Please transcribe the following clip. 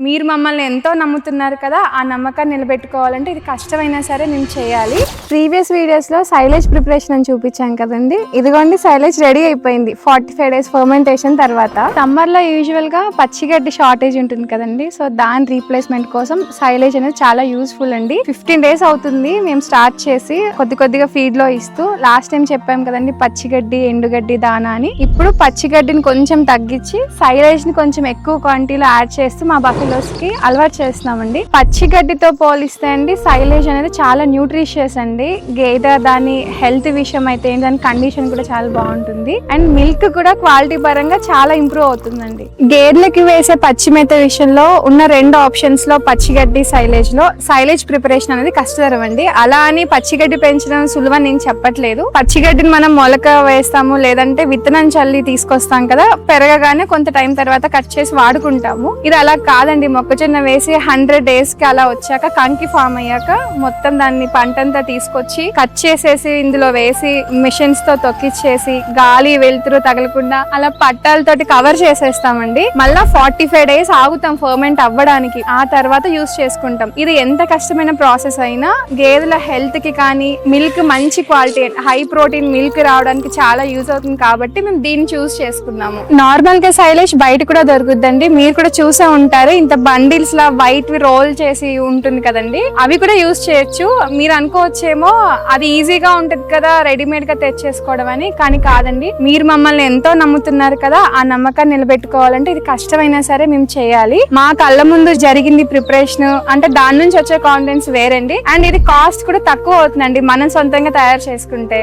మీరు మమ్మల్ని ఎంతో నమ్ముతున్నారు కదా, ఆ నమ్మకాన్ని నిలబెట్టుకోవాలంటే ఇది కష్టమైనా సరే మేము చేయాలి. ప్రీవియస్ వీడియోస్లో సైలేజ్ ప్రిపరేషన్ అని చూపించాం కదండి. ఇదిగోండి సైలేజ్ రెడీ అయిపోయింది 45 days ఫర్మెంటేషన్ తర్వాత. సమ్మర్లో యూజువల్గా పచ్చిగడ్డి షార్టేజ్ ఉంటుంది కదండి, సో దాని రీప్లేస్మెంట్ కోసం సైలేజ్ అనేది చాలా యూస్ఫుల్ అండి. 15 days అవుతుంది మేము స్టార్ట్ చేసి కొద్దిగా ఫీడ్లో ఇస్తూ. లాస్ట్ టైం చెప్పాం కదండి పచ్చిగడ్డి ఎండుగడ్డి దానా అని. ఇప్పుడు పచ్చిగడ్డిని కొంచెం తగ్గించి సైలేజ్ని కొంచెం ఎక్కువ క్వాంటిటీలో యాడ్ చేస్తూ మా కి అలవాటు చేస్తున్నామండి. పచ్చిగడ్డితో పోలిస్తే అండి సైలేజ్ అనేది చాలా న్యూట్రిషియస్ అండి. గేదె దాని హెల్త్ విషయం అయితే దాని కండిషన్ కూడా చాలా బాగుంటుంది. అండ్ మిల్క్ కూడా క్వాలిటీ పరంగా చాలా ఇంప్రూవ్ అవుతుందండి. గేదెలకి వేసే పచ్చి మేత విషయంలో ఉన్న 2 ఆప్షన్స్ లో పచ్చిగడ్డి సైలేజ్ ప్రిపరేషన్ అనేది కష్టతరం అండి. అలా అని పచ్చిగడ్డి పెంచడం సులువని నేను చెప్పట్లేదు. పచ్చిగడ్డిని మనం మొలక వేస్తాము, లేదంటే విత్తనం చల్లి తీసుకొస్తాం కదా, పెరగగానే కొంత టైం తర్వాత కట్ చేసి వాడుకుంటాము. ఇది అలా కాదండి. మొక్కజొన్న వేసి 100 days కి అలా వచ్చాక కంకి ఫామ్ అయ్యాక మొత్తం దాన్ని పంటంతా తీసుకొచ్చి కట్ చేసేసి ఇందులో వేసి మిషన్స్ తో తొక్కిచ్చేసి గాలి వెలుతురు తగలకుండా అలా పట్టాలతోటి కవర్ చేసేస్తామండి. మళ్ళా 45 days ఆగుతాం ఫర్మెంట్ అవ్వడానికి. ఆ తర్వాత యూస్ చేసుకుంటాం. ఇది ఎంత కష్టమైన ప్రాసెస్ అయినా గేదెల హెల్త్ కి కానీ మిల్క్ మంచి క్వాలిటీ హై ప్రోటీన్ మిల్క్ రావడానికి చాలా యూజ్ అవుతుంది కాబట్టి మేము దీన్ని చూస్ చేసుకున్నాము. నార్మల్ గా సైలేజ్ బయట కూడా దొరుకుద్దండి, మీరు కూడా చూసే ఉంటారు. ఇంత బండిల్స్ లా వైట్ రోల్ చేసి ఉంటుంది కదండి, అవి కూడా యూజ్ చేయొచ్చు. మీరు అనుకోవచ్చేమో అది ఈజీగా ఉంటది కదా రెడీమేడ్ గా తెచ్చేసుకోవడం అని, కానీ కాదండి. మీరు మమ్మల్ని ఎంతో నమ్ముతున్నారు కదా, ఆ నమ్మకాన్ని నిలబెట్టుకోవాలంటే ఇది కష్టమైనా సరే మేము చేయాలి. మా కళ్ళ ముందు జరిగింది ప్రిపరేషన్ అంటే దాని నుంచి వచ్చే కాన్ఫిడెన్స్ వేరండి. అండ్ ఇది కాస్ట్ కూడా తక్కువ అవుతుందండి మనం సొంతంగా తయారు చేసుకుంటే.